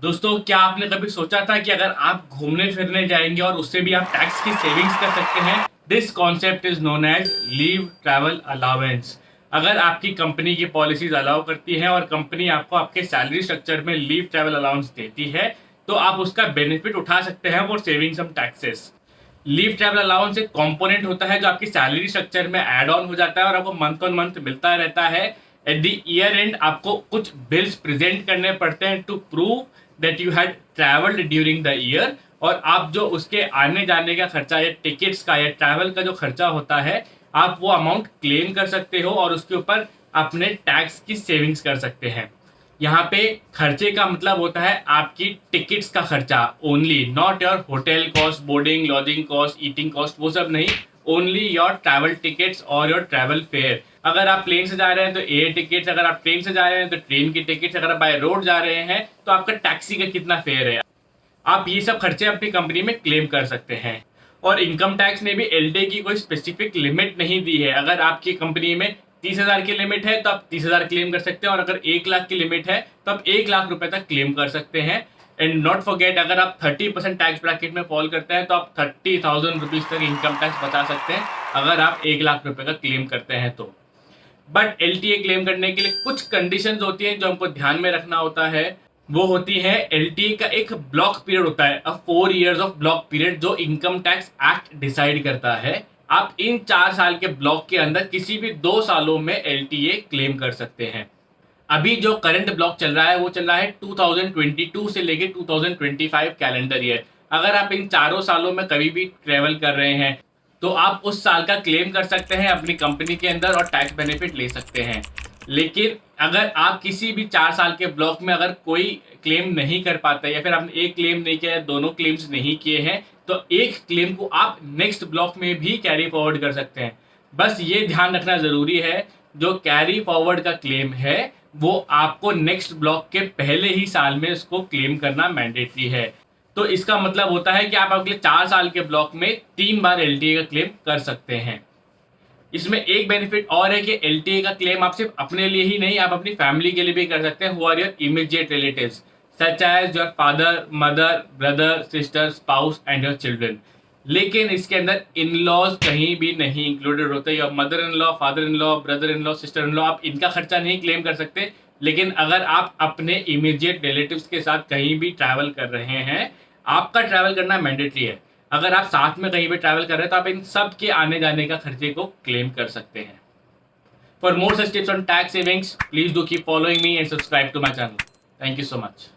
दोस्तों, क्या आपने कभी सोचा था कि अगर आप घूमने फिरने जाएंगे और उससे भी आप टैक्स की सेविंग्स कर सकते हैं? This concept is known as leave travel allowance. अगर आपकी कंपनी की पॉलिसीज अलाउ करती हैं और कंपनी आपको आपके सैलरी स्ट्रक्चर में लीव ट्रैवल अलाउंस देती है, तो आप उसका बेनिफिट उठा सकते हैं for saving some taxes. Leave travel allowance एक कंपोनेंट होता है जो आपकी सैलरी स्ट्रक्चर में ऐड ऑन हो जाता है और आपको मंथ ऑन मंथ मिलता रहता है। एट द ईयर एंड आपको कुछ बिल्स प्रेजेंट करने पड़ते हैं to prove that you had travelled during the year, और आप जो उसके आने जाने का खर्चा या टिकट्स का या ट्रैवल का जो खर्चा होता है, आप वो अमाउंट क्लेम कर सकते हो और उसके ऊपर अपने टैक्स की सेविंग्स कर सकते हैं। यहाँ पे खर्चे का मतलब होता है आपकी टिकट्स का खर्चा only, not your hotel cost, boarding, lodging cost, eating cost, वो सब नहीं। ओनली योर ट्रैवल टिकट्स और योर ट्रैवल फेयर। अगर आप प्लेन से जा रहे हैं तो एयर टिकट्स, अगर आप ट्रेन से जा रहे हैं तो ट्रेन की टिकट्स, अगर आप बाय रोड जा रहे हैं तो आपका टैक्सी का कितना फेयर है, आप ये सब खर्चे अपनी कंपनी में क्लेम कर सकते हैं। और इनकम टैक्स ने भी एलटी की कोई स्पेसिफिक लिमिट नहीं दी है। अगर आपकी कंपनी में 30,000 की लिमिट है तो आप 30,000 क्लेम कर सकते हैं, और अगर 1 लाख की लिमिट है तो आप 1 लाख रुपए तक क्लेम कर सकते हैं। एंड नॉट फॉरगेट, अगर आप 30% टैक्स ब्रैकेट में फॉल करते हैं तो आप 30,000 रुपीज तक इनकम टैक्स बचा सकते हैं अगर आप 1 लाख रुपए का क्लेम करते हैं तो। बट एलटीए क्लेम करने के लिए कुछ कंडीशंस होती हैं जो हमको ध्यान में रखना होता है। वो होती है, एलटीए का एक ब्लॉक पीरियड होता है, 4 years ऑफ ब्लॉक पीरियड, जो इनकम टैक्स एक्ट डिसाइड करता है। आप इन 4 साल के ब्लॉक के अंदर किसी भी 2 सालों में एलटीए क्लेम कर सकते हैं। अभी जो करंट ब्लॉक चल रहा है वो चल रहा है 2022 से लेके 2025 कैलेंडर ईयर। अगर आप इन चारों सालों में कभी भी ट्रेवल कर रहे हैं तो आप उस साल का क्लेम कर सकते हैं अपनी कंपनी के अंदर और टैक्स बेनिफिट ले सकते हैं। लेकिन अगर आप किसी भी 4 साल के ब्लॉक में अगर कोई क्लेम नहीं कर पाते, या फिर आपने एक क्लेम नहीं किया है, दोनों क्लेम्स नहीं किए हैं, तो एक क्लेम को आप नेक्स्ट ब्लॉक में भी कैरी फॉरवर्ड कर सकते हैं। बस ये ध्यान रखना जरूरी है, जो कैरी फॉरवर्ड का क्लेम है वो आपको नेक्स्ट ब्लॉक के पहले ही साल में उसको क्लेम करना मैंडेटरी है। तो इसका मतलब होता है कि आप अगले 4 साल के ब्लॉक में 3 बार एलटीए का क्लेम कर सकते हैं। इसमें एक बेनिफिट और है कि एलटीए का क्लेम आप सिर्फ अपने लिए ही नहीं, आप अपनी फैमिली के लिए भी कर सकते हैं, who are your immediate relatives such as your father, mother, brother, sister, spouse and your children. लेकिन इसके अंदर इन लॉज कहीं भी नहीं इंक्लूडेड होते। Your mother in law, father in law, brother in law, sister in law, आप इनका खर्चा नहीं क्लेम कर सकते। लेकिन अगर आप अपने इमीडिएट रिलेटिव्स के साथ कहीं भी ट्रैवल कर रहे हैं, आपका ट्रैवल करना मैंडेटरी है। अगर आप साथ में कहीं भी ट्रैवल कर रहे हैं तो आप इन सब के आने जाने का खर्चे को क्लेम कर सकते हैं। For more such tips on tax savings, please do keep following me and subscribe to my channel. Thank you so much.